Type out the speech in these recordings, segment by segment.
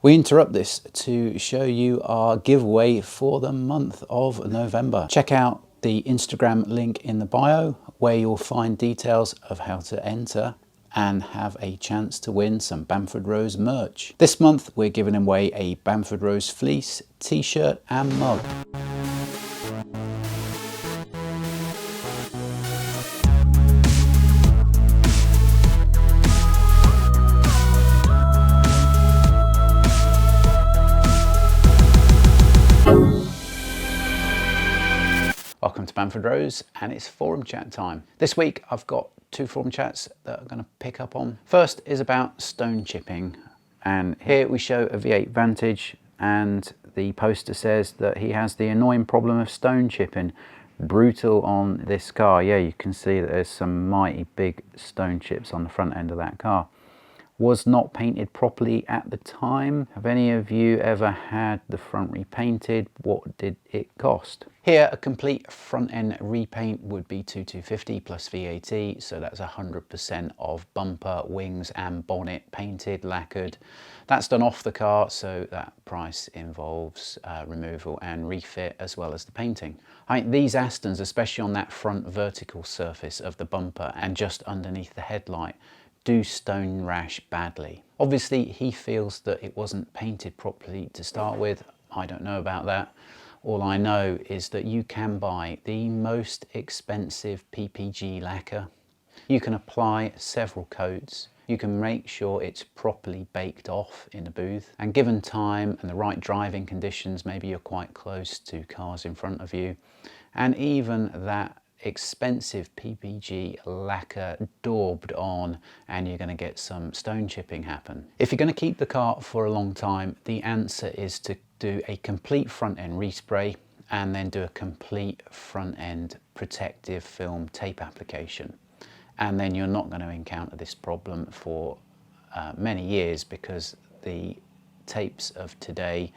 We interrupt this to show you our giveaway for the month of November. Check out the Instagram link in the bio where you'll find details of how to enter and have a chance to win some BamfordRose merch. This month we're giving away a BamfordRose fleece, t-shirt and mug. Welcome to BamfordRose and it's forum chat time. This week I've got two forum chats that I'm going to pick up on. First is about stone chipping, and here we show a V8 Vantage and the poster says that he has the annoying problem of stone chipping. Brutal on this car. Yeah, you can see that there's some mighty big stone chips on the front end of that car. Was not painted properly at the time. Have any of you ever had the front repainted? What did it cost? Here, a complete front end repaint would be 2,250 plus VAT, so that's 100% of bumper, wings and bonnet painted, lacquered. That's done off the car, so that price involves removal and refit as well as the painting. I think these Astons, especially on that front vertical surface of the bumper and just underneath the headlight, do stone rash badly. Obviously he feels that it wasn't painted properly to start with. I don't know about that. All I know is that you can buy the most expensive PPG lacquer. You can apply several coats. You can make sure it's properly baked off in the booth, and given time and the right driving conditions, maybe you're quite close to cars in front of you, and even that expensive PPG lacquer daubed on, and you're going to get some stone chipping happen. If you're going to keep the car for a long time, the answer is to do a complete front end respray and then do a complete front end protective film tape application, and then you're not going to encounter this problem for many years, because the tapes of today,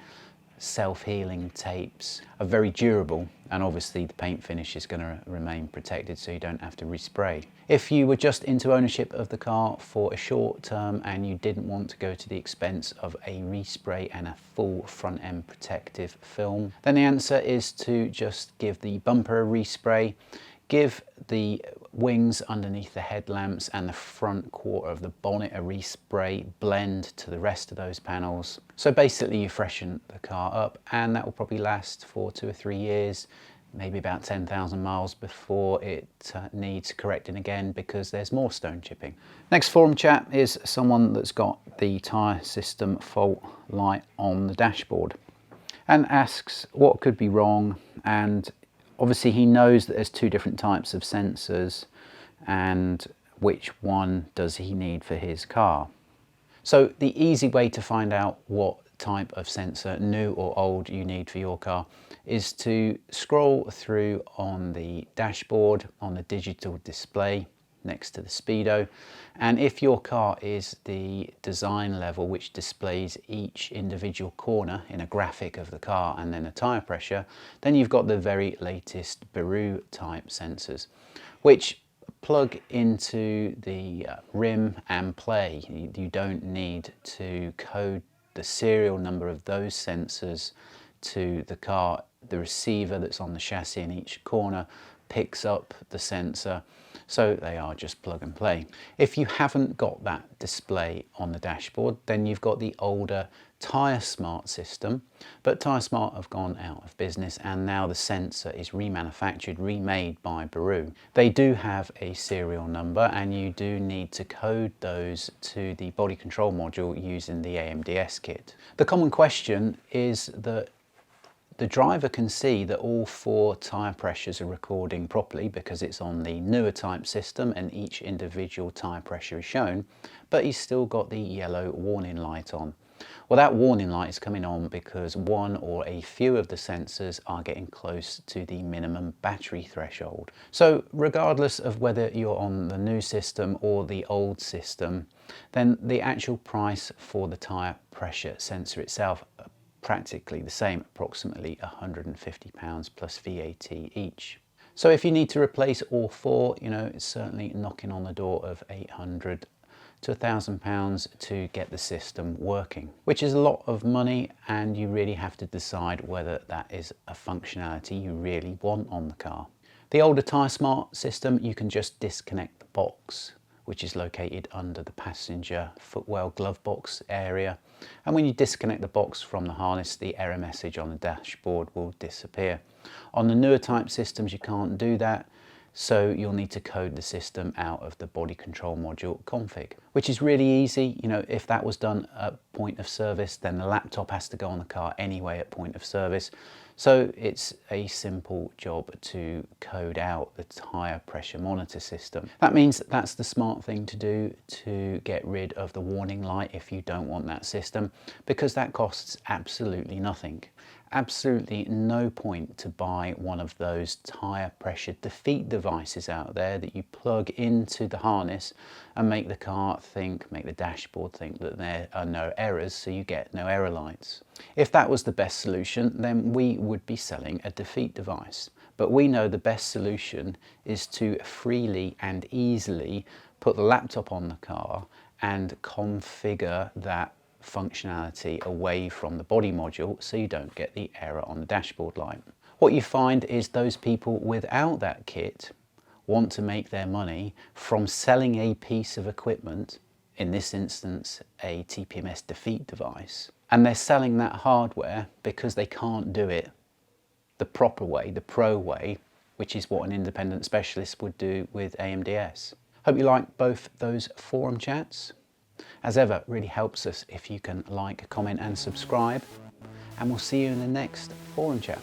self-healing tapes, are very durable, and obviously the paint finish is going to remain protected, so you don't have to respray. If you were just into ownership of the car for a short term and you didn't want to go to the expense of a respray and a full front end protective film, then the answer is to just give the bumper a respray, give the wings underneath the headlamps and the front quarter of the bonnet a respray, blend to the rest of those panels. So basically you freshen the car up, and that will probably last for 2 or 3 years, maybe about 10,000 miles before it needs correcting again because there's more stone chipping. Next forum chat is someone that's got the tyre system fault light on the dashboard and asks what could be wrong, and obviously he knows that there's two different types of sensors and which one does he need for his car. So the easy way to find out what type of sensor, new or old, you need for your car is to scroll through on the dashboard on the digital display next to the speedo, and if your car is the design level which displays each individual corner in a graphic of the car and then a tyre pressure, then you've got the very latest BamfordRose type sensors which plug into the rim and play. You don't need to code the serial number of those sensors to the car. The receiver that's on the chassis in each corner picks up the sensor, so they are just plug and play. If you haven't got that display on the dashboard, then you've got the older Tyre Smart system, but Tyre Smart have gone out of business and now the sensor is remanufactured, remade by BamfordRose. They do have a serial number and you do need to code those to the body control module using the AMDS kit. The common question is that the driver can see that all 4 tyre pressures are recording properly because it's on the newer type system and each individual tyre pressure is shown, but he's still got the yellow warning light on. Well, that warning light is coming on because one or a few of the sensors are getting close to the minimum battery threshold. So regardless of whether you're on the new system or the old system, then the actual price for the tyre pressure sensor itself practically the same, approximately £150 plus VAT each. So if you need to replace all 4, you know, it's certainly knocking on the door of 800 to £1,000 to get the system working, which is a lot of money, and you really have to decide whether that is a functionality you really want on the car. The older Tyre Smart system, you can just disconnect the box, which is located under the passenger footwell glove box area. And when you disconnect the box from the harness, the error message on the dashboard will disappear. On the newer type systems, you can't do that. So you'll need to code the system out of the body control module config, which is really easy. You know, if that was done at point of service, then the laptop has to go on the car anyway at point of service. So it's a simple job to code out the tyre pressure monitor system. That means that's the smart thing to do to get rid of the warning light if you don't want that system, because that costs absolutely nothing. Absolutely no point to buy one of those tyre pressure defeat devices out there that you plug into the harness and make the car think, make the dashboard think that there are no errors, so you get no error lights. If that was the best solution, then we would be selling a defeat device. But we know the best solution is to freely and easily put the laptop on the car and configure that functionality away from the body module so you don't get the error on the dashboard light. What you find is those people without that kit want to make their money from selling a piece of equipment, in this instance a TPMS defeat device, and they're selling that hardware because they can't do it the proper way, the pro way, which is what an independent specialist would do with AMDS. Hope you like both those forum chats. As ever, really helps us if you can like, comment and subscribe, and we'll see you in the next forum chat.